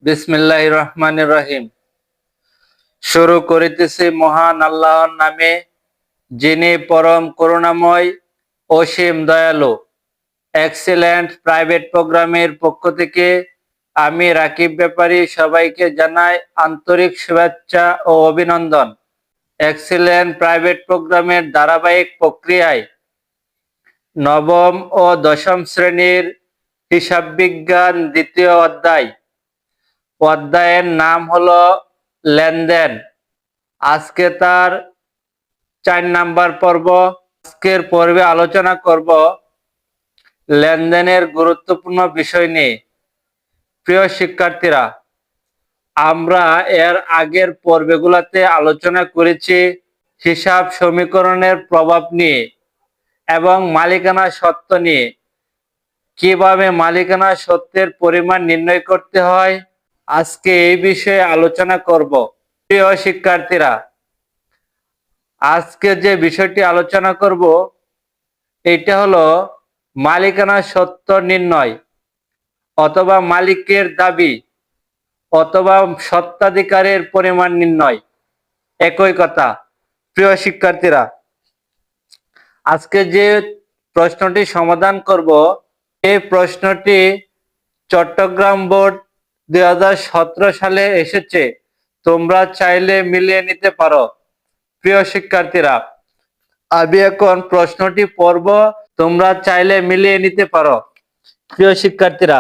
বিসমিল্লাহির রহমানির রহিম। শুরু করিতেছি মহান আল্লাহর নামে, যিনি পরম করুণাময়, অসীম দয়ালু। এক্সিলেন্ট প্রাইভেট প্রোগ্রামের পক্ষ থেকে আমি রাকিব ব্যাপারী সবাইকে জানাই আন্তরিক শুভেচ্ছা ও অভিনন্দন। এক্সিলেন্ট প্রাইভেট প্রোগ্রামের ধারাবাহিক প্রক্রিয়ায় নবম ও দশম শ্রেণীর হিসাব বিজ্ঞান দ্বিতীয় অধ্যায়ের নাম হলো লেনদেন। আজকে তার 4 নাম্বার পর্ব। আজকের পর্বে আলোচনা করব লেনদেনের গুরুত্বপূর্ণ বিষয় নিয়ে। প্রিয় শিক্ষার্থীরা, আমরা এর আগের পর্বগুলোতে আলোচনা করেছি হিসাব সমীকরণের প্রভাব নিয়ে এবং মালিকানা সত্ত্ব নিয়ে, কিভাবে মালিকানা সত্ত্বের পরিমাণ নির্ণয় করতে হয়। আজকে এই বিষয়ে আলোচনা করব। প্রিয় শিক্ষার্থীরা, আজকে যে বিষয়টি আলোচনা করব এটা হলো মালিকানা সত্ত্ব নির্ণয় অথবা মালিকের দাবি অথবা স্বত্বাধিকারের পরিমাণ নির্ণয়, একই কথা। প্রিয় শিক্ষার্থীরা, আজকে যে প্রশ্নটি সমাধান করব এই প্রশ্নটি চট্টগ্রাম বোর্ড 2017 সালে এসেছে। তোমরা চাইলে মিলিয়ে নিতে পারো। প্রিয় শিক্ষার্থীরা, আমি এখন প্রশ্নটি পড়ব, তোমরা চাইলে মিলিয়ে নিতে পারো। প্রিয় শিক্ষার্থীরা,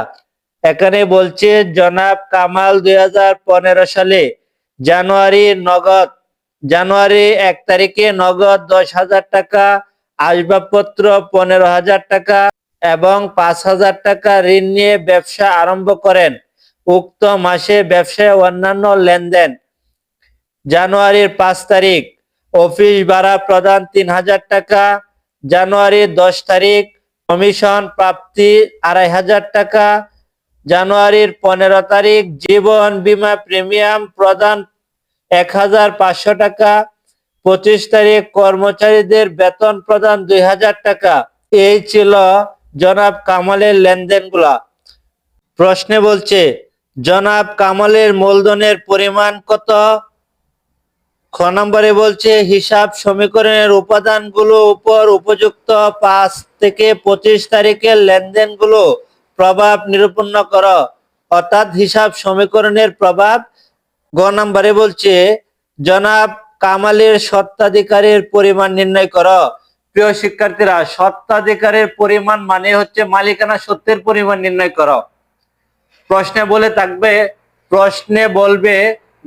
এখানে বলছে জনাব কামাল 2015 সালে জানুয়ারি 1 তারিখে নগদ 10,000 টাকা, আসবাবপত্র 15,000 টাকা এবং 5,000 টাকা ঋণ নিয়ে ব্যবসা আরম্ভ করেন। উক্ত মাসে ব্যবসায় অন্যান্য লেনদেন: জানুয়ারির 5 তারিখ অফিস ভাড়া প্রদান 3,000 টাকা, জানুয়ারির 10 তারিখ কমিশন প্রাপ্তি 2,500 টাকা, জানুয়ারির 15 তারিখ জীবন বীমা প্রিমিয়াম প্রদান 1,500 টাকা, 25 তারিখ কর্মচারীদের বেতন প্রদান 2,000 টাকা। এই ছিল জনাব কামালের লেনদেনগুলা। প্রশ্নে বলছে জনাব কামালের মূলধনের পরিমাণ কত? খ নম্বরে বলছে হিসাব সমীকরণের উপাদানগুলো উপর উপযুক্ত 5 থেকে 25 তারিখের লেনদেনগুলো প্রভাব নিরূপণ করো, অর্থাৎ হিসাব সমীকরণের প্রভাব। গ নম্বরে বলছে জনাব কামালের স্বত্বাধিকারের পরিমাণ নির্ণয় করো। প্রিয় শিক্ষার্থীরা, স্বত্বাধিকারের পরিমাণ মানে হচ্ছে মালিকানা সত্ত্বের পরিমাণ নির্ণয় করো। প্রশ্নে বলবে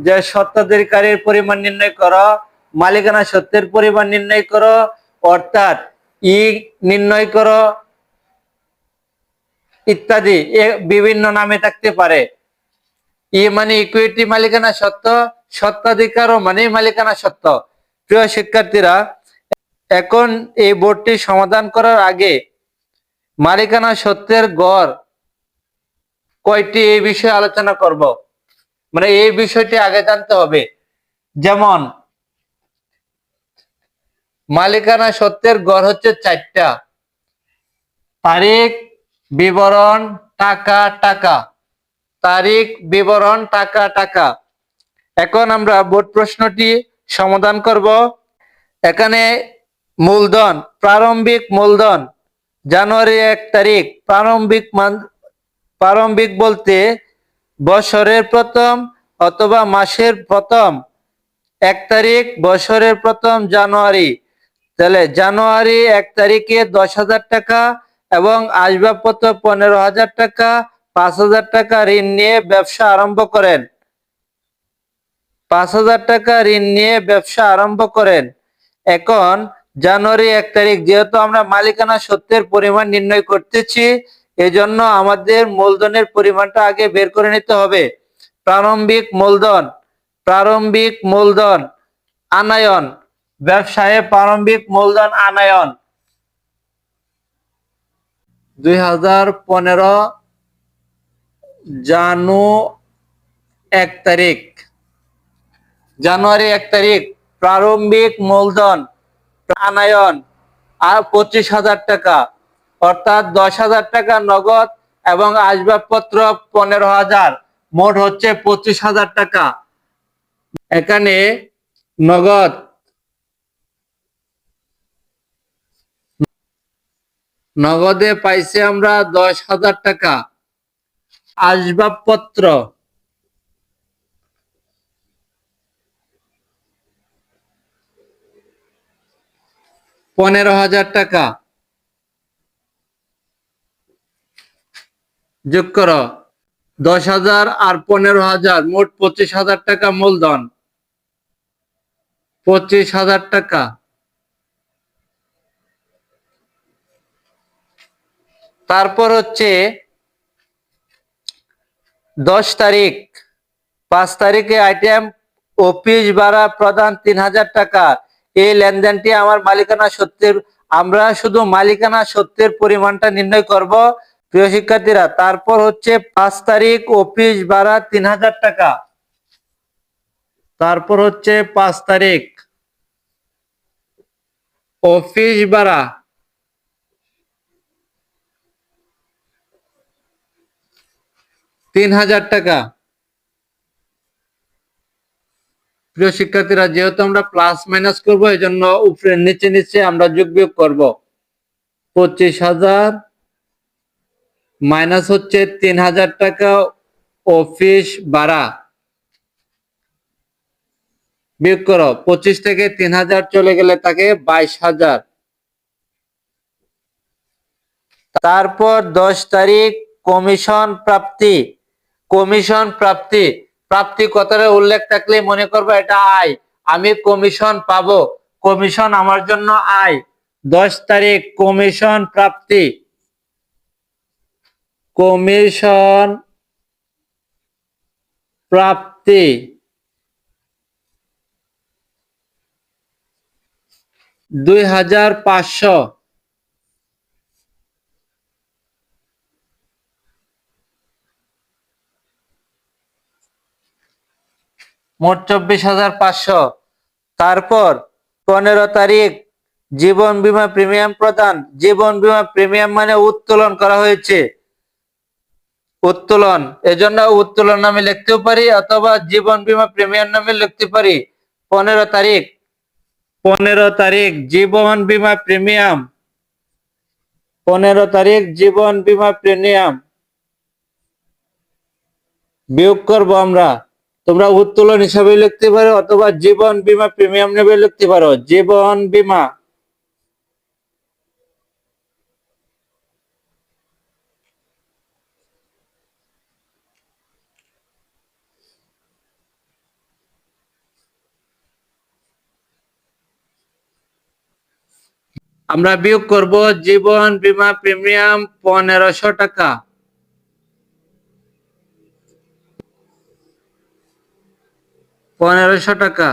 যে স্বত্বাধিকারের পরিমাণ নির্ণয় করো, মালিকানা সত্ত্বের পরিমাণ নির্ণয় করো, অর্থাৎ নির্ণয় করো ইত্যাদি। বিভিন্ন নামে থাকতে পারে। মানে ইকুইটি মালিকানা সত্ত্ব, স্বত্বাধিকারও মানে মালিকানা সত্ত্ব। প্রিয় শিক্ষার্থীরা, এখন এই বোর্ডটি সমাধান করার আগে মালিকানা সত্ত্বের গড় কয়টি এই বিষয়ে আলোচনা করব। মানে এই বিষয়টি আগে জানতে হবে। যেমন মালিকানা সত্ত্বের গড় হচ্ছে 4টা: তারিখ, বিবরণ, টাকা, টাকা। তারিখ, বিবরণ, টাকা, টাকা। এখন আমরা বোর্ড প্রশ্নটি সমাধান করব। এখানে মূলধন, প্রারম্ভিক মূলধন জানুয়ারি 1 তারিখ। প্রারম্ভিক বলতে বছরের প্রথম অথবা মাসের প্রথম 1 তারিখ, বছরের প্রথম জানুয়ারি। তাহলে জানুয়ারি 1 তারিখে 10,000 টাকা এবং আসবাবপত্র 15,000 টাকা, 5,000 টাকা ঋণ নিয়ে ব্যবসা আরম্ভ করেন। 5,000 টাকা ঋণ নিয়ে ব্যবসা আরম্ভ করেন। এখন জানুয়ারি 1 তারিখ, যেহেতু আমরা মালিকানা সত্ত্বের পরিমাণ নির্ণয় করতেছি, এজন্য আমাদের মূলধনের পরিমাণটা আগে বের করে নিতে হবে। প্রারম্ভিক মূলধন আনয়ন, ব্যবসায়ে প্রারম্ভিক মূলধন আনয়ন 2015 জানুয়ারি 1 তারিখ প্রারম্ভিক মূলধন আনয়ন আর 25,000 টাকা, অর্থাৎ 10,000 টাকা নগদ এবং আসবাবপত্র 15,000, মোট হচ্ছে 25,000 টাকা। এখানে নগদ নগদে পাইছি আমরা 10,000 টাকা। আসবাবপত্র 15,000 টাকা। যোগ করো 10,000 আর 15,000 মোট 25,000 টাকা মূলধন। 25,000 টাকা। তারপর হচ্ছে 10 তারিখ, 5 তারিখে আইটেম অফিস ভাড়া প্রদান 3,000 টাকা। এই লেনদেনটি আমার মালিকানা সত্ত্বের, আমরা শুধু মালিকানা সত্ত্বের পরিমাণটা নির্ণয় করব প্রিয় শিক্ষার্থীরা। তারপর হচ্ছে 5 তারিখ অফিস ভাড়া 3,000 টাকা। তারপর হচ্ছে 5 তারিখ অফিস ভাড়া 3,000 টাকা। প্রিয় শিক্ষার্থীরা, যেহেতু আমরা প্লাস মাইনাস করবো এই জন্য উপরে নিচে নিচে আমরা যোগ বিয়োগ করবো। 25,000 মাইনাস হচ্ছে 3,000 টাকা অফিস ভাড়া, বিয়োগ করো 25 থেকে 3,000 চলে গেলে থাকে 22,000। তারপর 10 তারিখ কমিশন প্রাপ্তি। কমিশন প্রাপ্তি, প্রাপ্তি কথাটা উল্লেখ থাকলে মনে করবো এটা আয়, আমি কমিশন পাবো, কমিশন আমার জন্য আয়। 10 তারিখ কমিশন প্রাপ্তি, কমিশন প্রাপ্তি 2,500। মোট 24,500। তারপর 15 তারিখ জীবন বীমা প্রিমিয়াম প্রদান। জীবন বীমা প্রিমিয়াম মানে উত্তোলন করা হয়েছে, উত্তোলন, এজন্য উত্তোলন নামে লিখতেও পারি অথবা জীবন বীমা প্রিমিয়াম নামে লিখতে পারি। 15 তারিখ, 15 তারিখ জীবন বীমা প্রিমিয়াম, 15 তারিখ জীবন বীমা প্রিমিয়াম বিয়োগ করব আমরা। তোমরা উত্তোলন হিসাবে লিখতে পারো অথবা জীবন বীমা প্রিমিয়াম নেবে লিখতে পারো। জীবন বীমা আমরা বিয়োগ করব জীবন বীমা প্রিমিয়াম 1,500 টাকা। 1,500 টাকা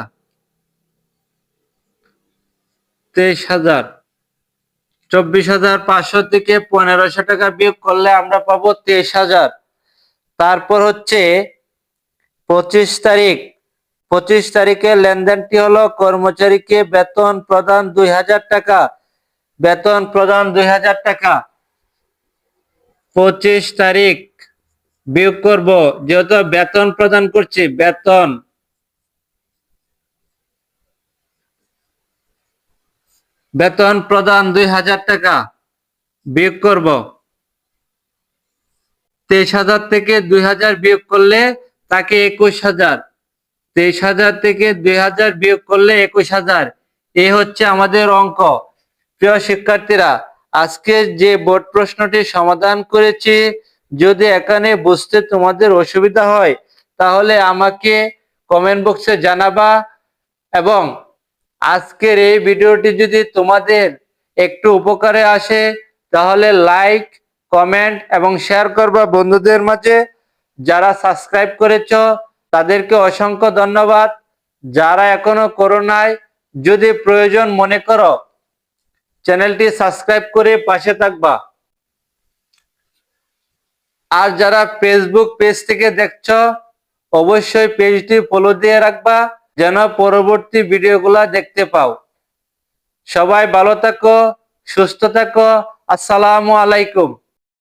23,000। 24,500 থেকে 1,500 টাকা বিয়োগ করলে আমরা পাবো 23,000। তারপর হচ্ছে 25 তারিখ, 25 তারিখে লেনদেনটি হলো কর্মচারীকে বেতন প্রদান 2,000 টাকা। বেতন প্রদান 2,000 টাকা। 25 তারিখ বিয়োগ করব, যেহেতু বেতন প্রদান করছি, বেতন, বেতন প্রদান 2,000 টাকা বিয়োগ করব। 23,000 থেকে 2,000 বিয়োগ করলে তাকে 21,000। 23,000 থেকে 2,000 বিয়োগ করলে 21,000। এই হচ্ছে আমাদের অঙ্ক। প্রিয় শিক্ষার্থীরা, আজকে যে বোর্ড প্রশ্নটি সমাধান করেছি, যদি এখানে বুঝতে তোমাদের অসুবিধা হয় তাহলে আমাকে কমেন্ট বক্সে জানাবা, এবং আজকের এই ভিডিওটি যদি তোমাদের একটু উপকারে আসে তাহলে লাইক, কমেন্ট এবং শেয়ার করবা বন্ধুদের মাঝে। যারা সাবস্ক্রাইব করেছো তাদেরকে অসংখ্য ধন্যবাদ। যারা এখনো করো নাই, যদি প্রয়োজন মনে করো চ্যানেলটি সাবস্ক্রাইব করে পাশে থাকবা। আর যারা ফেসবুক পেজ থেকে দেখছো অবশ্যই পেজটি ফলো দিয়ে রাখবা যেন পরবর্তী ভিডিওগুলো দেখতে পাও। সবাই ভালো থাকো, সুস্থ থাকো। আসসালামু আলাইকুম।